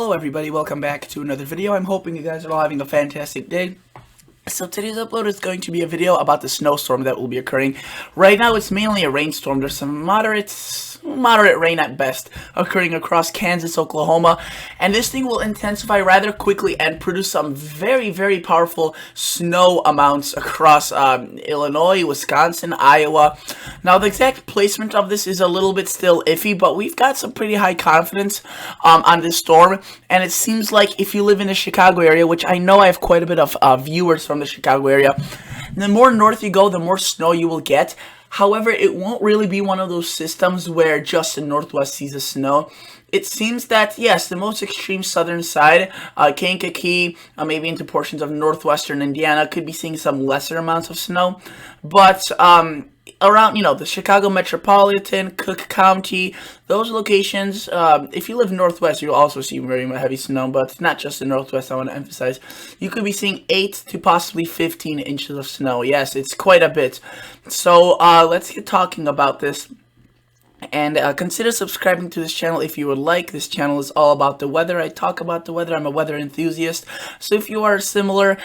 Hello everybody, welcome back to another video. I'm hoping you guys are all having a fantastic day. So today's upload is going to be a video about the snowstorm that will be occurring. Right now it's mainly a rainstorm. There's some moderate rain at best occurring across Kansas, Oklahoma, and this thing will intensify rather quickly and produce some very powerful snow amounts across Illinois, Wisconsin, Iowa. Now the exact placement of this is a little bit still iffy, but we've got some pretty high confidence on this storm, and it seems like if you live in the Chicago area, which I know I have quite a bit of viewers from the Chicago area, the more north you go, the more snow you will get. However, it won't really be one of those systems where just the Northwest sees the snow. It seems that, yes, the most extreme southern side, Kankakee, maybe into portions of northwestern Indiana, could be seeing some lesser amounts of snow. But around, the Chicago metropolitan, Cook County, those locations, if you live northwest, you'll also see very heavy snow, but it's not just the northwest, I want to emphasize. You could be seeing 8 to possibly 15 inches of snow. Yes, it's quite a bit. So let's get talking about this. And consider subscribing to this channel if you would like. This channel is all about the weather. I talk about the weather. I'm a weather enthusiast. So if you are similar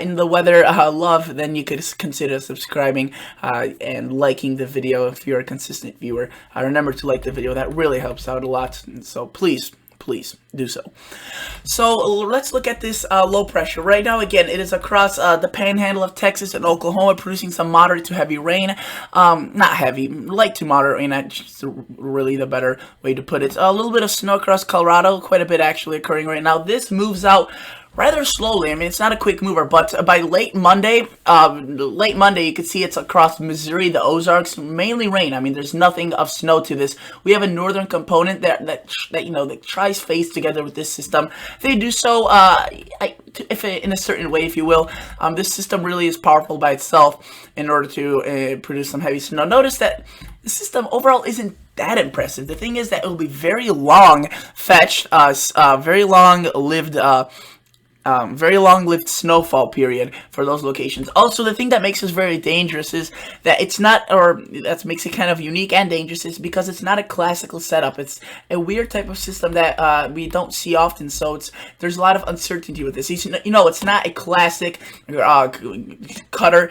in the weather love, then you could consider subscribing and liking the video if you're a consistent viewer. Remember to like the video. That really helps out a lot. So please do so. So let's look at this low pressure. Right now, again, it is across the panhandle of Texas and Oklahoma, producing some moderate to heavy rain. Not heavy, light to moderate rain, that's really the better way to put it. A little bit of snow across Colorado, quite a bit actually occurring right now. This moves out rather slowly. I mean, it's not a quick mover, but by late Monday, you can see it's across Missouri, the Ozarks, mainly rain. I mean, there's nothing of snow to this. We have a northern component that tries phase together with this system. They do so in a certain way, if you will. This system really is powerful by itself in order to produce some heavy snow. Notice that the system overall isn't that impressive. The thing is that it will be very long-fetched, very long-lived snowfall period for those locations. Also, the thing that makes this very dangerous is that it's not, or that makes it kind of unique and dangerous, is because it's not a classical setup. It's a weird type of system that we don't see often, so there's a lot of uncertainty with this. It's not a classic cutter,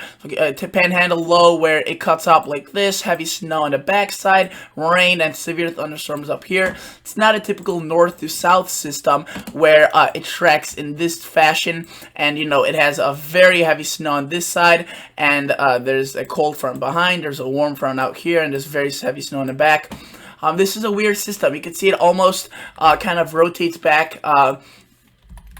panhandle low where it cuts up like this, heavy snow on the backside, rain and severe thunderstorms up here. It's not a typical north to south system where it tracks in this fashion, and it has a very heavy snow on this side, and there's a cold front behind, there's a warm front out here, and there's very heavy snow in the back. This is a weird system. You can see it almost kind of rotates back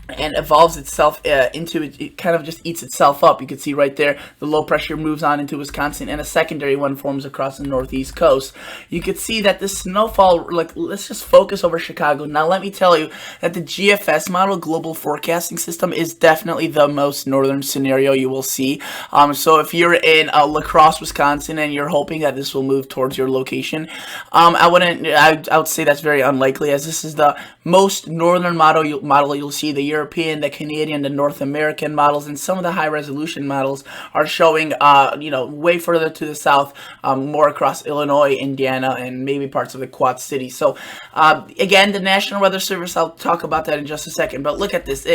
and evolves itself into it kind of just eats itself up. You can see right there the low pressure moves on into Wisconsin, and a secondary one forms across the northeast coast. You can see that this snowfall, let's just focus over Chicago. Now let me tell you that the GFS model, Global Forecasting System, is definitely the most northern scenario you will see. So if you're in La Crosse, Wisconsin, and you're hoping that this will move towards your location, I would say that's very unlikely, as this is the most northern model you'll see. The European, the Canadian, the North American models, and some of the high resolution models are showing, way further to the south, more across Illinois, Indiana, and maybe parts of the Quad Cities. So, again, the National Weather Service, I'll talk about that in just a second, but look at this.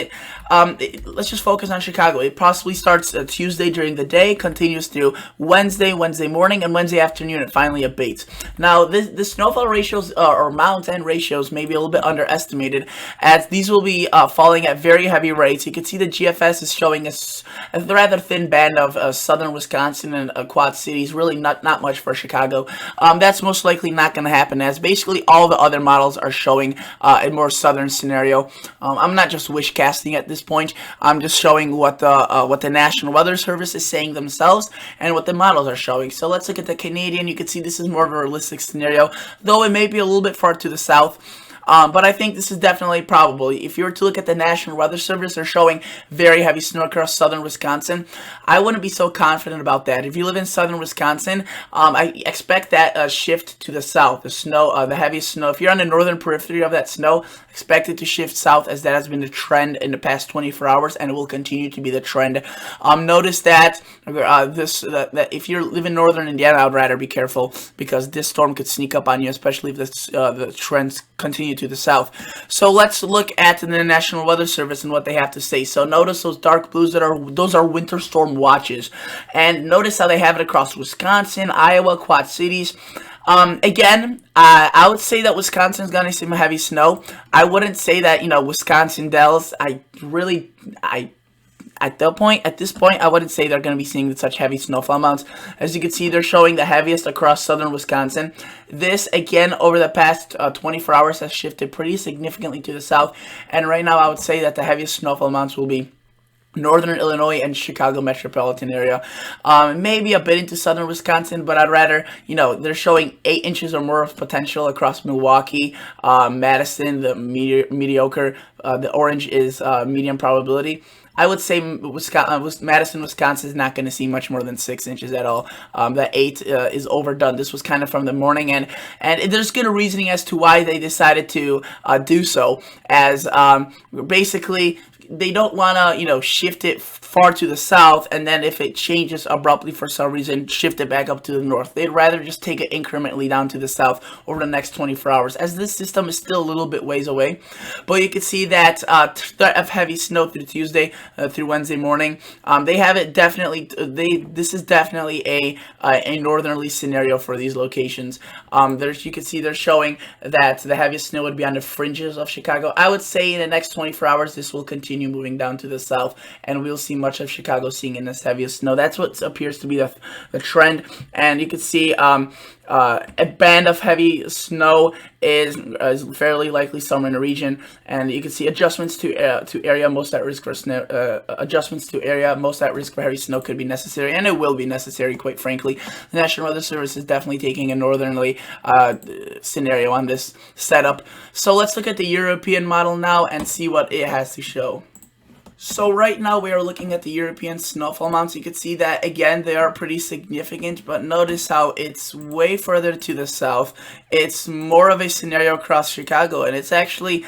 Let's just focus on Chicago. It possibly starts Tuesday during the day, continues through Wednesday morning, and Wednesday afternoon it finally abates. Now, the snowfall ratios, or mountain ratios, may be a little bit underestimated, as these will be falling at very heavy rates. You can see the GFS is showing a rather thin band of southern Wisconsin and Quad Cities, really not much for Chicago. That's most likely not going to happen, as basically all the other models are showing a more southern scenario. I'm not just wish casting at this point. I'm just showing what the National Weather Service is saying themselves and what the models are showing. So let's look at the Canadian. You can see this is more of a realistic scenario, though it may be a little bit far to the south. But I think this is definitely probable. If you were to look at the National Weather Service, they're showing very heavy snow across southern Wisconsin. I wouldn't be so confident about that. If you live in southern Wisconsin, I expect that shift to the south. The snow, the heaviest snow. If you're on the northern periphery of that snow, expect it to shift south, as that has been the trend in the past 24 hours, and it will continue to be the trend. Notice that that if you live in northern Indiana, I would rather be careful, because this storm could sneak up on you, especially if the trends continue to the south. So let's look at the National Weather Service and what they have to say. So notice those dark blues, those are winter storm watches, and notice how they have it across Wisconsin, Iowa, Quad Cities. Again, I would say that Wisconsin's gonna see some heavy snow. I wouldn't say that, Wisconsin Dells. At this point, I wouldn't say they're going to be seeing such heavy snowfall amounts. As you can see, they're showing the heaviest across southern Wisconsin. This, again, over the past 24 hours has shifted pretty significantly to the south. And right now, I would say that the heaviest snowfall amounts will be northern Illinois and Chicago metropolitan area. Maybe a bit into southern Wisconsin, but I'd rather, they're showing 8 inches or more of potential across Milwaukee, Madison, the mediocre, the orange is medium probability. I would say Madison, Wisconsin is not going to see much more than 6 inches at all. That 8 is overdone. This was kind of from the morning, and there's good reasoning as to why they decided to do so, as basically they don't want to, shift it far to the south, and then if it changes abruptly for some reason, shift it back up to the north. They'd rather just take it incrementally down to the south over the next 24 hours, as this system is still a little bit ways away. But you can see that threat of heavy snow through Tuesday through Wednesday morning. They have it definitely. This is definitely a northerly scenario for these locations. You can see they're showing that the heaviest snow would be on the fringes of Chicago. I would say in the next 24 hours, this will continue moving down to the south, and we'll see much of Chicago seeing in this heaviest snow. That's what appears to be the trend, and you can see a band of heavy snow is fairly likely somewhere in the region, and you can see adjustments to area most at risk for snow. Adjustments to area most at risk for heavy snow could be necessary, and it will be necessary, quite frankly. The National Weather Service is definitely taking a northerly scenario on this setup. So let's look at the European model now and see what it has to show. So right now we are looking at the European snowfall amounts. You can see that, again, they are pretty significant, but notice how it's way further to the south. It's more of a scenario across Chicago, and it's actually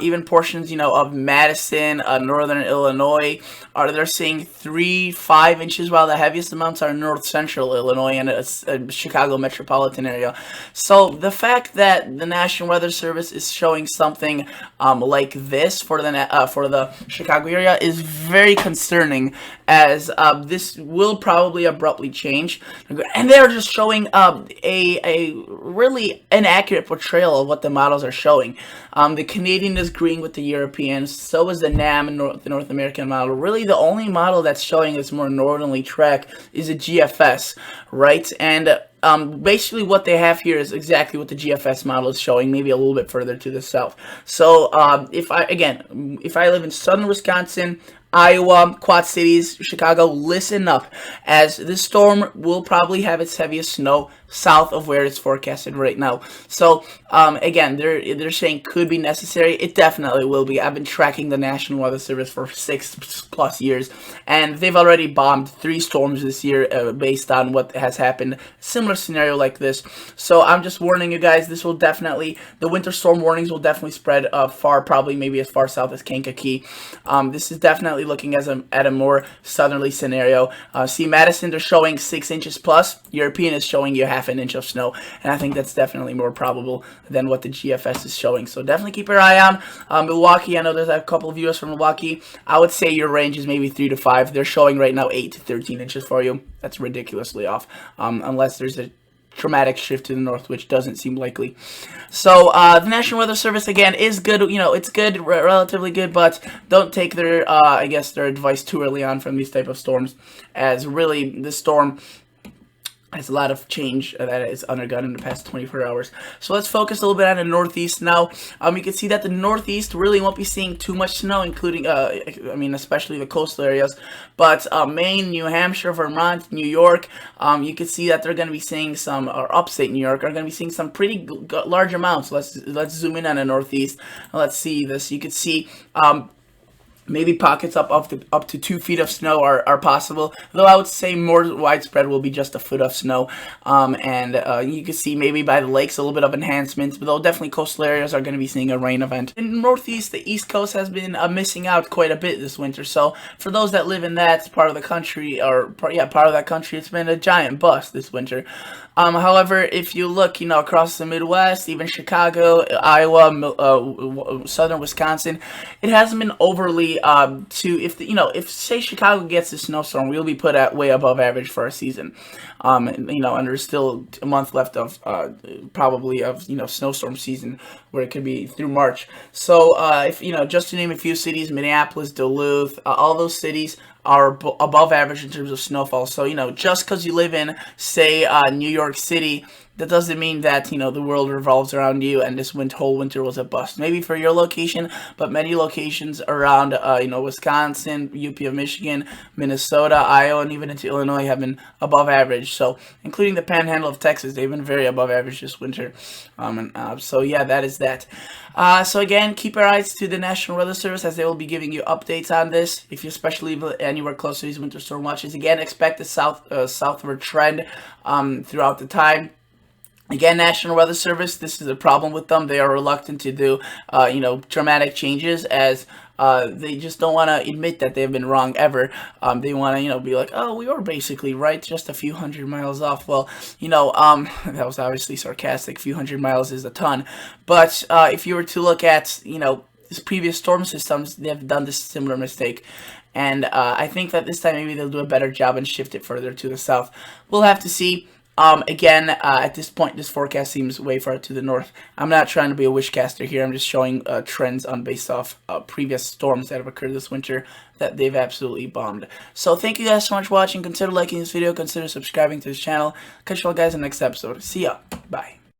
even portions, of Madison, northern Illinois, they're seeing 3-5 inches, while the heaviest amounts are north central Illinois and a Chicago metropolitan area. So the fact that the National Weather Service is showing something like this for the Chicago area is very concerning, as this will probably abruptly change, and they're just showing a really inaccurate portrayal of what the models are showing. The Canadian is agreeing with the European, so is the NAM, the North American model. Really, the only model that's showing this more northerly track is a GFS, right? And basically what they have here is exactly what the GFS model is showing, maybe a little bit further to the south. So if I live in southern Wisconsin, Iowa, Quad Cities, Chicago, listen up, as this storm will probably have its heaviest snow south of where it's forecasted right now. So again, they're saying could be necessary. It definitely will be. I've been tracking the National Weather Service for 6+ years, and they've already bombed 3 storms this year based on what has happened. Similar scenario like this. So I'm just warning you guys, this will definitely, the winter storm warnings will definitely spread far, probably maybe as far south as Kankakee. This is definitely looking at a more southerly scenario. See, Madison, they're showing 6 inches plus. European is showing you half an inch of snow, and I think that's definitely more probable than what the GFS is showing. So definitely keep your eye on Milwaukee. I know there's a couple of viewers from Milwaukee. I would say your range is maybe 3 to 5. They're showing right now 8 to 13 inches for you. That's ridiculously off, unless there's a dramatic shift to the north, which doesn't seem likely. So the National Weather Service, again, is good. It's good, relatively good, but don't take their their advice too early on from these type of storms, as really this storm has a lot of change that is undergone in the past 24 hours. So let's focus a little bit on the Northeast now. You can see that the Northeast really won't be seeing too much snow, including, especially the coastal areas. But Maine, New Hampshire, Vermont, New York, you can see that they're going to be seeing some, or upstate New York, are going to be seeing some pretty large amounts. Let's zoom in on the Northeast. Let's see this. You can see Maybe pockets up to 2 feet of snow are possible, though I would say more widespread will be just a foot of snow. And you can see maybe by the lakes a little bit of enhancements, but though definitely coastal areas are going to be seeing a rain event. In the Northeast, the East Coast has been missing out quite a bit this winter. So for those that live in that part of the country, part of that country, it's been a giant bust this winter. However, if you look, across the Midwest, even Chicago, Iowa, southern Wisconsin, it hasn't been overly if say Chicago gets a snowstorm, we'll be put at way above average for our season. And there's still a month left of probably of snowstorm season, where it could be through March. So if just to name a few cities, Minneapolis, Duluth, all those cities are above average in terms of snowfall. So just because you live in, say, New York City, that doesn't mean that the world revolves around you and this whole winter was a bust. Maybe for your location, but many locations around Wisconsin, UP of Michigan, Minnesota, Iowa, and even into Illinois have been above average. So including the Panhandle of Texas, they've been very above average this winter. So yeah, that is that. So again, keep your eyes to the National Weather Service, as they will be giving you updates on this. If you especially live anywhere close to these winter storm watches, again, expect a southward trend throughout the time. Again, National Weather Service, this is a problem with them. They are reluctant to do, dramatic changes, as they just don't want to admit that they've been wrong ever. They want to, be like, oh, we were basically right, just a few hundred miles off. Well, that was obviously sarcastic. A few hundred miles is a ton. But if you were to look at, this previous storm systems, they've done this similar mistake. And I think that this time maybe they'll do a better job and shift it further to the south. We'll have to see. Again, at this point, this forecast seems way far to the north. I'm not trying to be a wishcaster here. I'm just showing trends based off previous storms that have occurred this winter that they've absolutely bombed. So thank you guys so much for watching. Consider liking this video. Consider subscribing to this channel. Catch you all guys in the next episode. See ya. Bye.